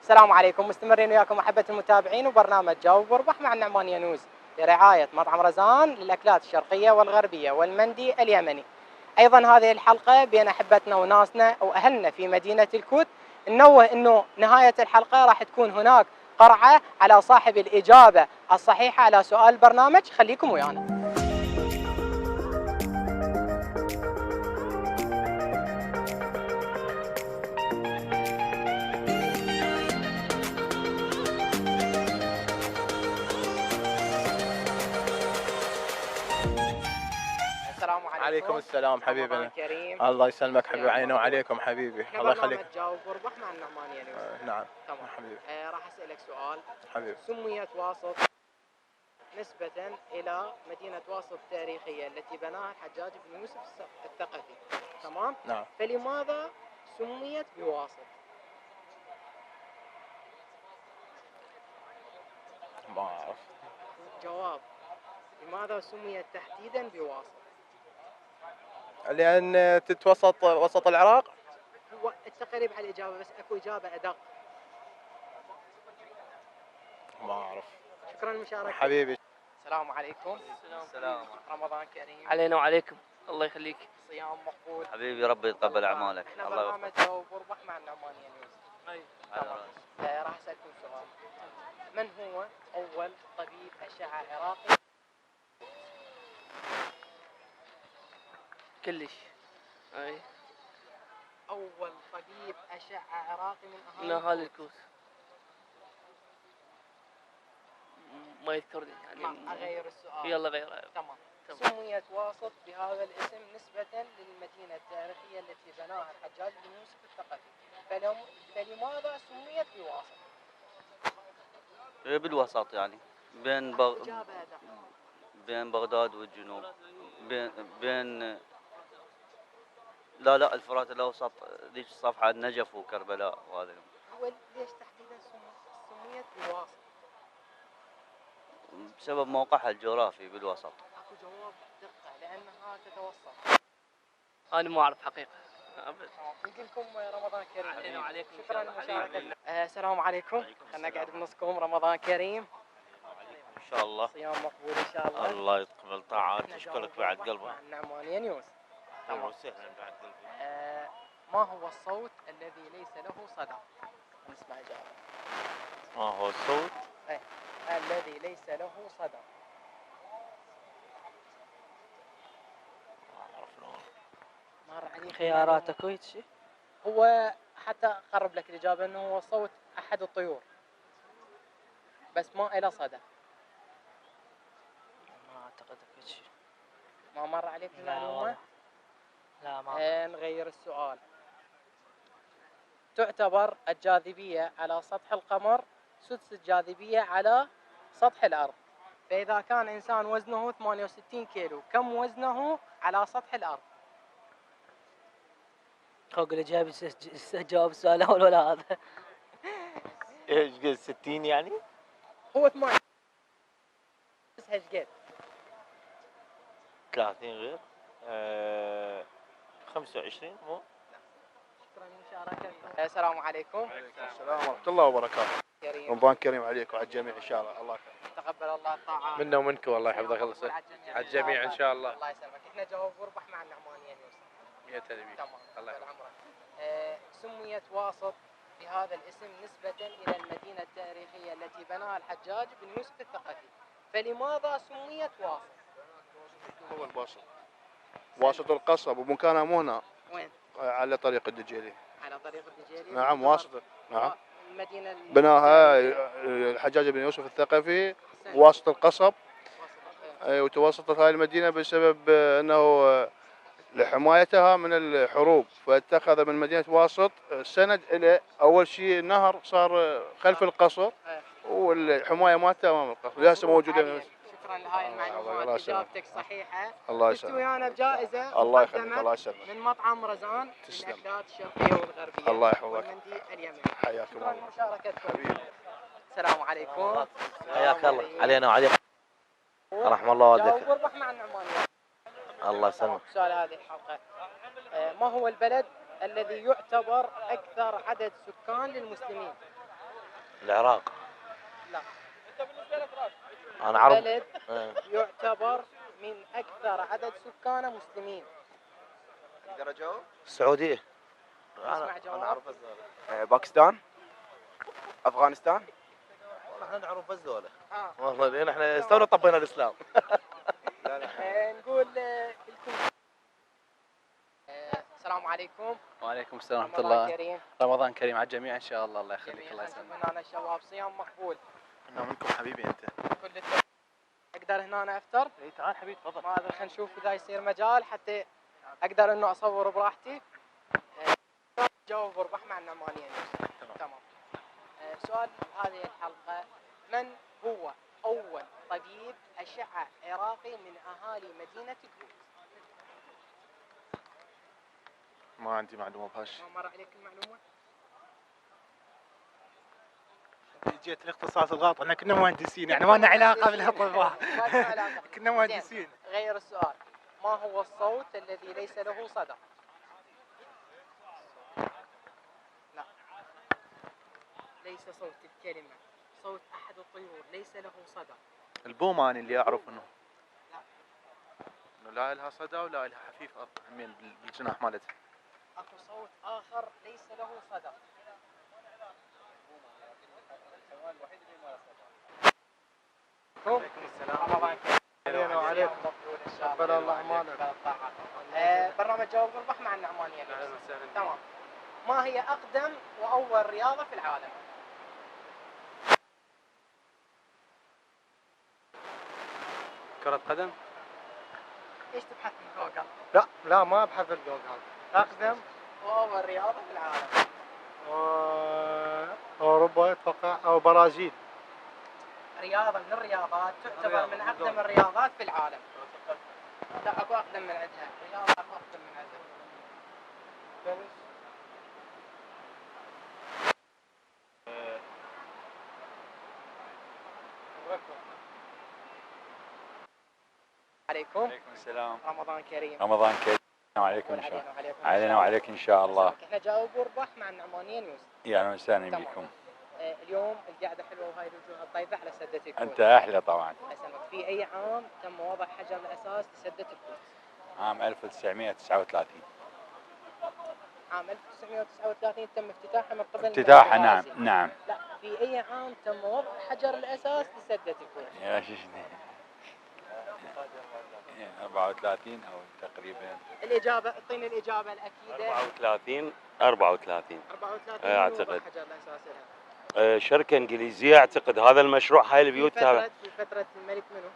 السلام عليكم، مستمرين وياكم أحبة المتابعين وبرنامج جاوب واربح مع النعمانية نيوز برعاية مطعم رزان للأكلات الشرقية والغربية والمندي اليمني. أيضا هذه الحلقة بين أحبتنا وناسنا وأهلنا في مدينة الكوت. ننوه أنه نهاية الحلقة راح تكون هناك قرعة على صاحب الإجابة الصحيحة على سؤال البرنامج. خليكم ويانا. السلام عليكم السلام حبيبنا. كريم. الله يسلمك حبيبي، عيني وعليكم حبيبي. الله يخليك. جاوب واربح مع النعمانية نيوز. نعم تمام حبيبي. راح أسألك سؤال. حبيبي سميت واسط نسبة إلى مدينة واسط التاريخية التي بناها الحجاج بن يوسف الثقفي. تمام؟ نعم. فلماذا سميت بواسط؟ ما أعرف. جواب: لماذا سميت تحديدا بواسط؟ لأن تتوسط وسط العراق. هو التقريب على الإجابة بس أكو إجابة أدق. ما أعرف. شكرا للمشاركة حبيبي. السلام عليكم. السلام. رمضان كريم. علينا وعليكم. الله يخليك. صيام مقبول. حبيبي ربي يتقبل اعمالك. احنا الله برنامج يوفقك. جاوب واربح مع النعمانية نيوز. على تمام. راسي. راح اسالكم سؤال. من هو اول طبيب اشعه عراقي؟ كلش. اي. اول طبيب اشعه عراقي من من اهالي الكوت. ما يذكرني يعني. ما اغير السؤال. يلا غيره. تمام. سميت واسط بهذا الاسم نسبة للمدينة التاريخية التي بناها الحجاج بن يوسف الثقفي. فلماذا سميت بواسط؟ بالوسط يعني بين إجابة أدق. بين بغداد والجنوب. بين لا الفرات الاوسط، ذيك الصفحه النجف وكربلاء وهذا. هو ليش تحديدا سميت بواسط؟ بسبب موقعها الجغرافي بالوسط. اكو جواب دقة لانها تتوسط. انا ما اعرف حقيقه. نقول لكم رمضان كريم. علينا وعليكم. شكرا للمشاركة. السلام عليكم. خلينا نقعد بنصكم. رمضان كريم ان شاء الله. صيام مقبول ان شاء الله. الله يتقبل طاعات. اشكرك بعد قلبك. مع النعمانية نيوز. اهلا وسهلا بعد قلبي. ما هو الصوت الذي ليس له صدى؟ نسمع إجابة. ما هو الصوت الذي ليس له صدى. ما اعرف لون. مر عليك خياراتك ويت شيء. هو حتى اقرب لك الاجابه انه هو صوت احد الطيور بس ما له صدى. ما اعتقد هيك شيء. ما مر عليك المعلومه؟ لا ما. نغير السؤال. تعتبر الجاذبيه على سطح القمر سدس الجاذبيه على سطح الارض. فاذا كان انسان وزنه 68 كيلو كم وزنه على سطح الارض؟ خوق الاجابه جاوب السؤال الاول ولا هذا؟ ايش قد 60 يعني؟ هو 8 بس ايش قد؟ 30 غير 25 مو؟ شكرا لمشاركتكم. السلام عليكم. السلام ورحمة الله وبركاته. كريم. رمضان كريم عليك وعلى الجميع إن شاء الله. الله يخليك. تقبل الله الطاعات منا ومنكم والله يحفظك. الله على الجميع إن شاء الله. الله يسلمك. احنا جاوب واربح مع النعمانية نيوز. 100 نبي. تمام. الله طول يحفظك. عمرك. سميت واسط بهذا الاسم نسبة إلى المدينة التاريخية التي بناها الحجاج بن يوسف الثقفي. فلماذا سميت واسط؟ هو الواسط. واسط القصب ومكانها مو هنا. وين؟ على طريق الدجيلي. على طريق الدجيلي. نعم واسط. نعم. المدينة بناها الحجاج بن يوسف الثقفي واسط القصب. وتوسطت هذه المدينة بسبب أنه لحمايتها من الحروب، فاتخذ من مدينة واسط سند إلى أول شيء نهر صار خلف القصر والحماية مالته أمام القصر لسه موجودة. شكرا لهاي المعلومات. إجابتك صحيحة. الله فزت يسلمك. ويانا بجائزة الله يخليك. الله يسلمك. من مطعم رزان للأكلات الشرقية والغربية. الله يحفظك. والمندي اليمني. حياكم شكرا الله. لمشاركتكم. حبيبي. السلام عليكم. حياك الله. علينا وعليكم. رحم الله والديك. جاوب واربح مع النعمانية. الله يسلمك. سؤال هذه الحلقة. ما هو البلد الذي يعتبر أكثر عدد سكان للمسلمين؟ العراق. لا. انا عرب. بلد يعتبر من أكثر عدد سكانه مسلمين. اقدر اجاوب؟ السعودية. اسمع جواب. انا اعرف الزولة. باكستان؟ افغانستان؟ احنا نعرف الزولة. آه. والله لان احنا تونا طبينا الاسلام. نقول الكويت. السلام عليكم. وعليكم السلام ورحمة رمضان الله. كريم. رمضان كريم على الجميع إن شاء الله. الله يخليك. جميعاً الله يسلمك. نشوف هنا الشباب صيام مقبول. انا منكم حبيبي انت. كل التوفيق. اقدر هنا أنا افطر؟ اي تعال حبيبي تفضل. ما ادري، خلينا نشوف اذا يصير مجال حتى اقدر انه اصور براحتي. جاوب وربح مع النعمانية. تمام. سؤال هذه الحلقة: من هو اول طبيب اشعة عراقي من اهالي مدينة الكويت؟ ما عندي معلومة بهاش. ما مر عليك المعلومة؟ جيت الاختصاص الغلط، احنا كنا مهندسين يعني ما لنا علاقه بالاطباء. ما لنا علاقة. كنا مهندسين. غير السؤال: ما هو الصوت الذي ليس له صدى؟ لا، ليس صوت الكلمة، صوت أحد الطيور ليس له صدى. البومان اللي اعرف انه لا لها صدى ولا لها حفيف همين بالجناح مالتها. اكو صوت آخر ليس له صدى. عليكم السلام. رمضان كريم. علينا وعليكم. مقبول إن شاء تقبل الله أعمالك. برنامج جاوب وربح مع النعمانية. تمام. ما هي أقدم وأول رياضة في العالم؟ كرة قدم. ايش تبحث من جوجل؟ لا ما ابحث الجوجل. اقدم وأول رياضة في العالم. اوروبا اتوقع او برازيل. رياضة من الرياضات تعتبر من أقدم الرياضات في العالم. لا، أكو أقدم من عندها. رياضة أكو أقدم من عندها. عليكم. وعليكم السلام. رمضان كريم. رمضان كريم وعليكم ان شاء الله. علينا وعليك ان شاء الله. احنا جاوب وربح مع النعمانية نيوز. يا اهلا وسهلا تمام. بكم. اليوم القعدة حلوة وهاي الوجوه الطيبة على سدة الكويت. انت احلى طبعا. أسلمك. في أي عام تم وضع حجر الأساس لسدة الكويت؟ عام 1939. عام 1939 تم افتتاحها من قبل افتتاحها الملك نعم الغازي. نعم. لا، في أي عام تم وضع حجر الأساس لسدة الكويت؟ يا ششني 34 او تقريبا. الإجابة، اعطيني الإجابة الأكيدة. 34 34 أعتقد. وضع حجر الأساس لها. شركة انجليزية اعتقد. هذا المشروع هاي البيوت في فترة الملك منو؟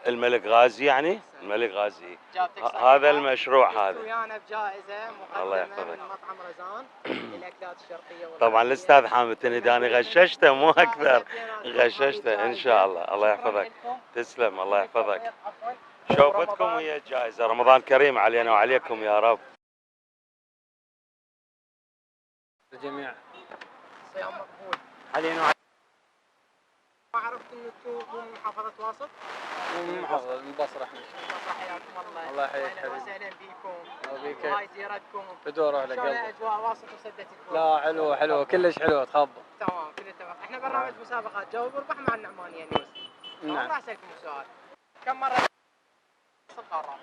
الملك غازي يعني. الملك غازي. إجابتك صحيحة. هذا المشروع هذا. ويانا بجائزة الله مقدمة يحفظك. من مطعم رزان للأكلات الشرقية والغربية. طبعا الاستاذ حامد تنداني غششته مو اكثر. غششته ان شاء الله. الله يحفظك. تسلم. الله يحفظك. شوفتكم ويا الجائزة. رمضان كريم علينا وعليكم يا رب. الجميع. صيام مقبول. علينا. ما عرفت انكم من محافظة واسط؟ من محافظة من البصرة احنا. حياكم الله. الله يحييك اهلا حبيبي. وسهلا بكم. الله بيك. وهاي زيارتكم. بدور على شلون قلبك. اجواء واسط وسدة الكويت؟ لا حلوة حلوة كلش حلوة تخبط. تمام، كل اتفق. احنا برنامج مسابقات جاوب وربح مع النعمانية نيوز. نعم. راح اسالكم سؤال: كم مرة القارات؟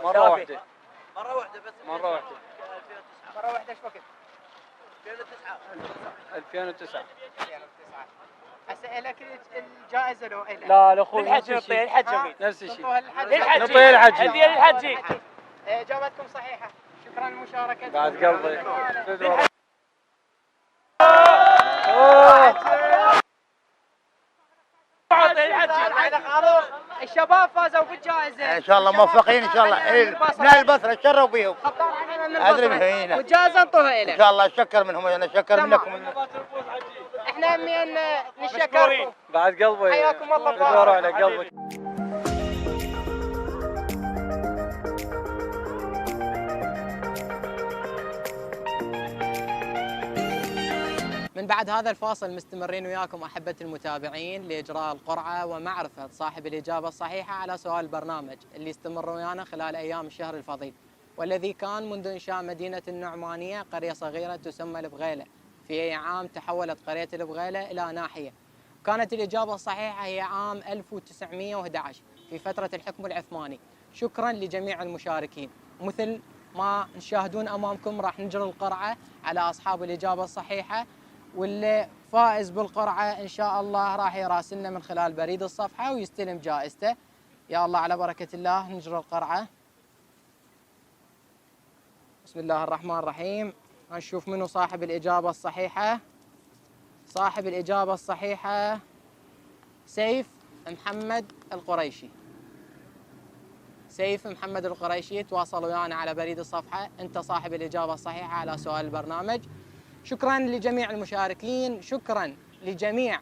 مرة واحدة. مرة واحدة بس. مرة واحدة. مرة واحدة. ايش وقت؟ 2009. 2009. اسالك الجائزة لو إله؟ لا لاخوي. للحج نعطيه الحج. نفس الشيء. نعطوها للحج. نعطيه الحج. هدية للحج. اجابتكم صحيحة. شكرا لمشاركتكم. بعد قلبي. بدور. الشباب فازوا بالجائزة. ان شاء الله موفقين ان شاء الله. من البصره تشرفوا بيهم. خطار علينا من أدري البصرة. هنا. والجائزة انطوها ان إلك. شاء الله شكر منهم انا شكر تمام. منكم. احنا من نشكركم. بعد قلبي. حياكم الله. بدور على قلبك. من بعد هذا الفاصل مستمرين وياكم أحبة المتابعين لإجراء القرعة ومعرفة صاحب الإجابة الصحيحة على سؤال البرنامج اللي استمر ويانا خلال أيام الشهر الفضيل. والذي كان منذ إنشاء مدينة النعمانية قرية صغيرة تسمى البغيلة. في أي عام تحولت قرية البغيلة إلى ناحية؟ كانت الإجابة الصحيحة هي عام 1911 في فترة الحكم العثماني. شكرا لجميع المشاركين. مثل ما تشاهدون أمامكم راح نجري القرعة على أصحاب الإجابة الصحيحة، واللي فائز بالقرعة إن شاء الله راح يراسلنا من خلال بريد الصفحة ويستلم جائزته. يا الله على بركة الله نجري القرعة. بسم الله الرحمن الرحيم. نشوف منو صاحب الإجابة الصحيحة. صاحب الإجابة الصحيحة سيف محمد القريشي. سيف محمد القريشي تواصل ويانا على بريد الصفحة، أنت صاحب الإجابة الصحيحة على سؤال البرنامج. شكرا لجميع المشاركين، شكرا لجميع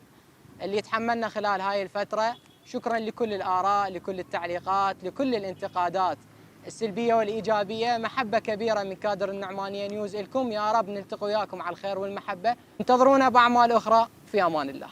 اللي يتحملنا خلال هاي الفترة، شكرا لكل الآراء، لكل التعليقات، لكل الانتقادات السلبية والإيجابية. محبة كبيرة من كادر النعمانية نيوز لكم. يا رب نلتقي وياكم على الخير والمحبة. انتظرونا بأعمال أخرى. في أمان الله.